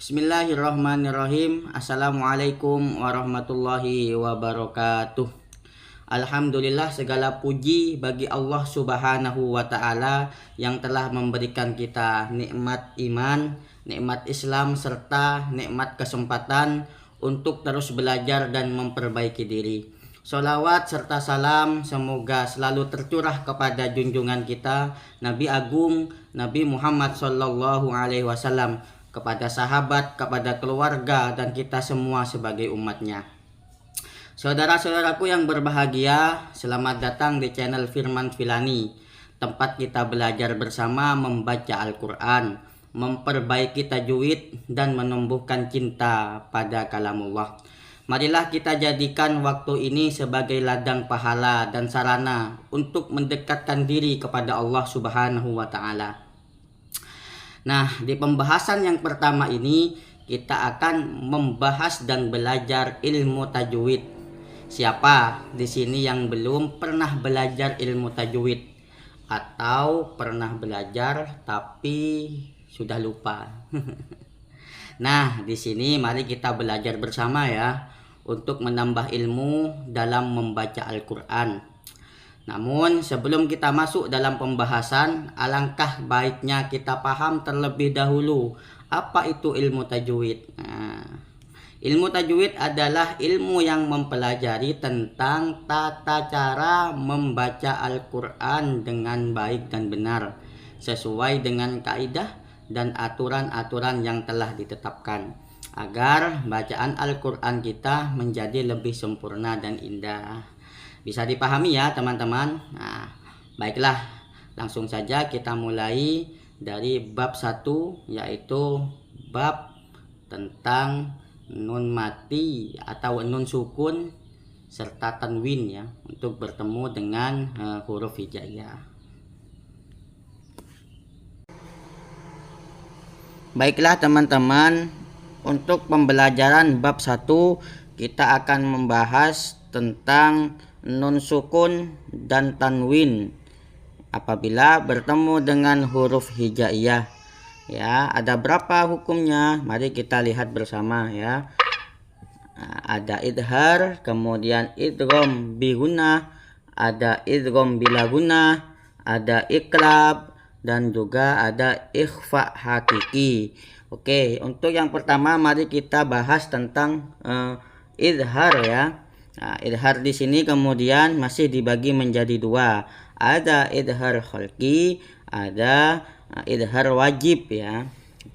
Bismillahirrahmanirrahim. Assalamualaikum warahmatullahi wabarakatuh. Alhamdulillah, segala puji bagi Allah Subhanahu wa Ta'ala yang telah memberikan kita nikmat iman, nikmat Islam, serta nikmat kesempatan untuk terus belajar dan memperbaiki diri. Sholawat serta salam semoga selalu tercurah kepada junjungan kita Nabi Agung Nabi Muhammad Sallallahu Alaihi Wasallam, kepada sahabat, kepada keluarga, dan kita semua sebagai umatnya. Saudara-saudaraku yang berbahagia, selamat datang di channel Firman Filani, tempat kita belajar bersama membaca Al-Quran, memperbaiki tajwid, dan menumbuhkan cinta pada kalamullah. Marilah kita jadikan waktu ini sebagai ladang pahala dan sarana untuk mendekatkan diri kepada Allah Subhanahu wa Ta'ala. Nah, di pembahasan yang pertama ini kita akan membahas dan belajar ilmu tajwid. Siapa di sini yang belum pernah belajar ilmu tajwid atau pernah belajar tapi sudah lupa? Nah, di sini mari kita belajar bersama ya untuk menambah ilmu dalam membaca Al-Qur'an. Namun sebelum kita masuk dalam pembahasan, alangkah baiknya kita paham terlebih dahulu apa itu ilmu tajwid. Ilmu tajwid adalah ilmu yang mempelajari tentang tata cara membaca Al-Quran dengan baik dan benar, sesuai dengan kaidah dan aturan-aturan yang telah ditetapkan, agar bacaan Al-Quran kita menjadi lebih sempurna dan indah. Bisa dipahami ya teman-teman. Nah, baiklah, langsung saja kita mulai dari bab 1, yaitu bab tentang nun mati atau nun sukun serta tanwin ya, untuk bertemu dengan huruf hijaiyah. Baiklah teman-teman, untuk pembelajaran bab 1 kita akan membahas tentang nun sukun dan tanwin apabila bertemu dengan huruf hijaiyah. Ya, ada berapa hukumnya? Mari kita lihat bersama ya. Ada idhar, kemudian idgham bi gunnah, ada idgham bila gunnah, ada iqlab, dan juga ada ikhfa hakiki. Oke, untuk yang pertama mari kita bahas tentang idhar ya. Nah, idhar di sini kemudian masih dibagi menjadi dua. Ada idhar khalqi, ada idhar wajib ya.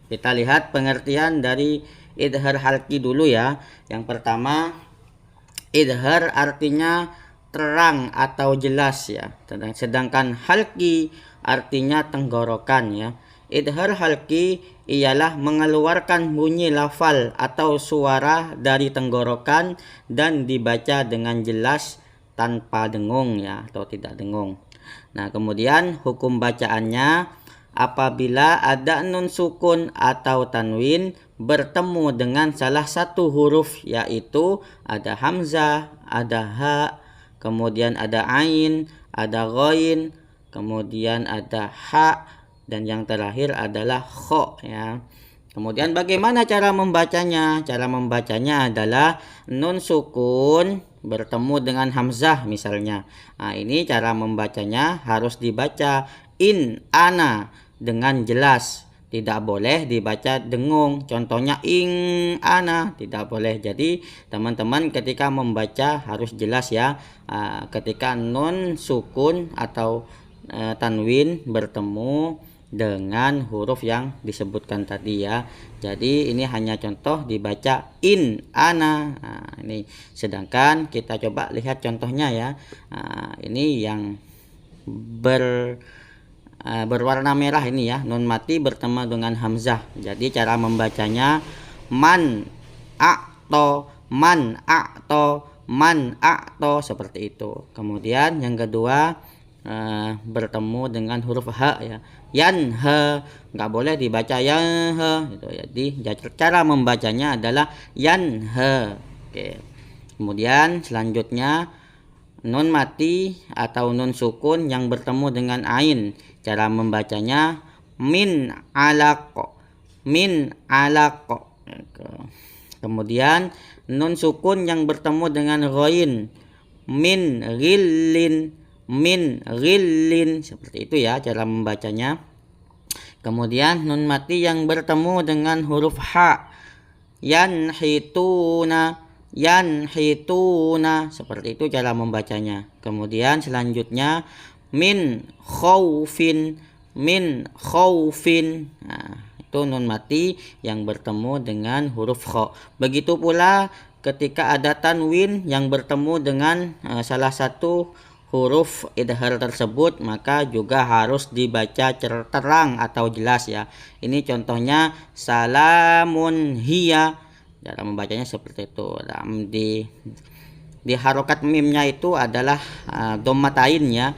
Kita lihat pengertian dari idhar khalqi dulu ya. Yang pertama, idhar artinya terang atau jelas ya. Sedangkan khalqi artinya tenggorokan ya. Idhar khalqi ialah mengeluarkan bunyi lafal atau suara dari tenggorokan dan dibaca dengan jelas tanpa dengung ya, atau tidak dengung. Nah, kemudian hukum bacaannya apabila ada nun sukun atau tanwin bertemu dengan salah satu huruf, yaitu ada hamzah, ada ha, kemudian ada ain, ada ghain, kemudian ada ha, dan yang terakhir adalah kho ya. Kemudian bagaimana cara membacanya? Cara membacanya adalah nun sukun bertemu dengan hamzah misalnya. Nah, ini cara membacanya harus dibaca in ana dengan jelas. Tidak boleh dibaca dengung. Contohnya ing ana, tidak boleh. Jadi teman-teman ketika membaca harus jelas ya. Ketika nun sukun atau tanwin bertemu dengan huruf yang disebutkan tadi ya. Jadi ini hanya contoh dibaca in ana. Nah, ini sedangkan kita coba lihat contohnya ya. Ini yang berwarna merah ini ya, nun mati bertemu dengan hamzah. Jadi cara membacanya man a'to, man a'to, man a'to, seperti itu. Kemudian yang kedua bertemu dengan huruf ha ya, yan ha, nggak boleh dibaca yan ha gitu. Jadi cara membacanya adalah yan ha. Oke. Kemudian selanjutnya nun mati atau nun sukun yang bertemu dengan ain, cara membacanya min alaq, min alaq. Kemudian nun sukun yang bertemu dengan ghain, min ghillin, seperti itu ya cara membacanya. Kemudian nun mati yang bertemu dengan huruf ha, yanhituna, seperti itu cara membacanya. Kemudian selanjutnya min khaufin. Nah, itu nun mati yang bertemu dengan huruf kha. Begitu pula ketika ada tanwin yang bertemu dengan salah satu huruf idhar tersebut, maka juga harus dibaca terang atau jelas ya. Ini contohnya salamun hiya, cara membacanya seperti itu. Di harokat mimnya itu adalah dhammatain ya,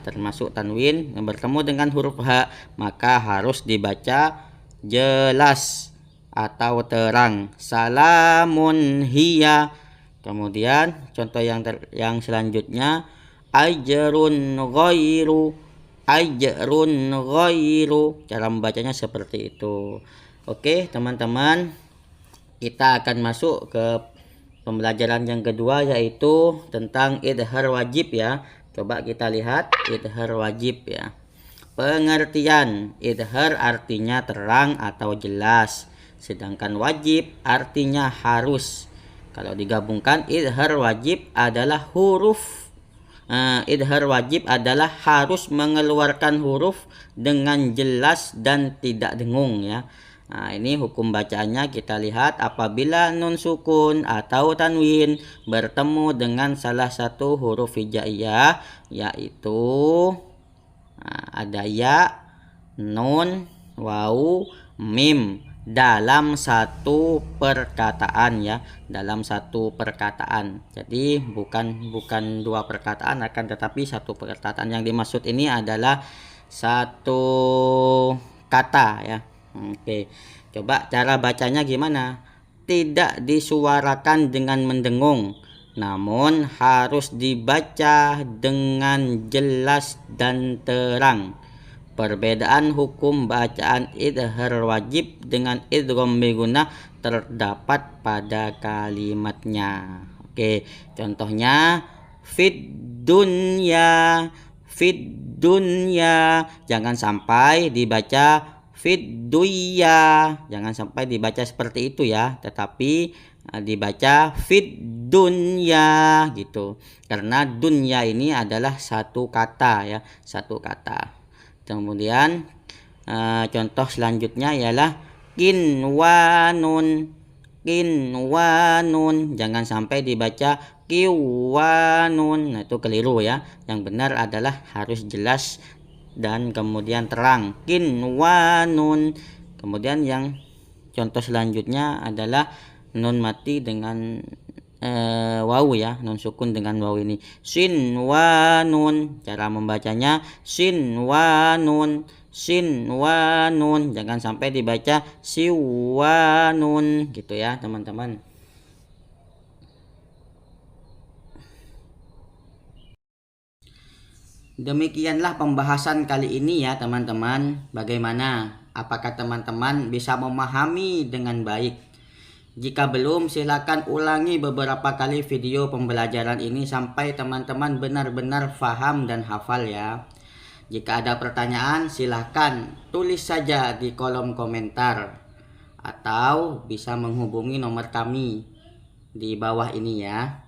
termasuk tanwin yang bertemu dengan huruf ha, maka harus dibaca jelas atau terang, salamun hiya. Kemudian contoh yang selanjutnya ajrun ghairu, cara membacanya seperti itu. Oke teman-teman, kita akan masuk ke pembelajaran yang kedua, yaitu tentang idhar wajib ya. Coba kita lihat idhar wajib ya. Pengertian: idhar artinya terang atau jelas, sedangkan wajib artinya harus. Kalau digabungkan, idhar wajib adalah harus mengeluarkan huruf dengan jelas dan tidak dengung ya. Nah, ini hukum bacaannya kita lihat. Apabila nun sukun atau tanwin bertemu dengan salah satu huruf hijaiyah, yaitu ada ya, nun, wawu, mim dalam satu perkataan ya, dalam satu perkataan. Jadi bukan dua perkataan, akan tetapi satu perkataan. Yang dimaksud ini adalah satu kata ya. Oke, coba cara bacanya gimana? Tidak disuarakan dengan mendengung, namun harus dibaca dengan jelas dan terang. Perbedaan hukum bacaan idhar wajib dengan idgham bigunah terdapat pada kalimatnya. Oke, contohnya fid dunya, jangan sampai dibaca fid duya, jangan sampai dibaca seperti itu ya, tetapi dibaca fid dunya gitu, karena dunya ini adalah satu kata ya, satu kata. Kemudian contoh selanjutnya ialah kinwanun, jangan sampai dibaca kiwanun. Nah, itu keliru ya. Yang benar adalah harus jelas dan kemudian terang, kinwanun. Kemudian yang contoh selanjutnya adalah nun mati dengan wawu ya, nun sukun dengan wawu ini, sinwanun. Cara membacanya sinwanun, jangan sampai dibaca siwanun gitu ya teman-teman. Demikianlah pembahasan kali ini ya teman-teman. Bagaimana? Apakah teman-teman bisa memahami dengan baik? Jika belum, silakan ulangi beberapa kali video pembelajaran ini sampai teman-teman benar-benar paham dan hafal ya. Jika ada pertanyaan, silakan tulis saja di kolom komentar atau bisa menghubungi nomor kami di bawah ini ya.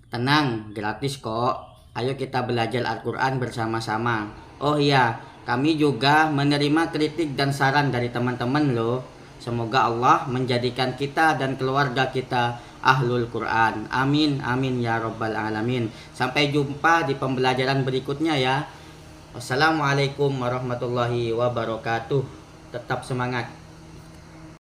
Tenang, gratis kok. Ayo kita belajar Al-Quran bersama-sama. Oh iya, kami juga menerima kritik dan saran dari teman-teman loh. Semoga Allah menjadikan kita dan keluarga kita ahlul Quran. Amin, amin ya rabbal alamin. Sampai jumpa di pembelajaran berikutnya ya. Wassalamualaikum warahmatullahi wabarakatuh. Tetap semangat.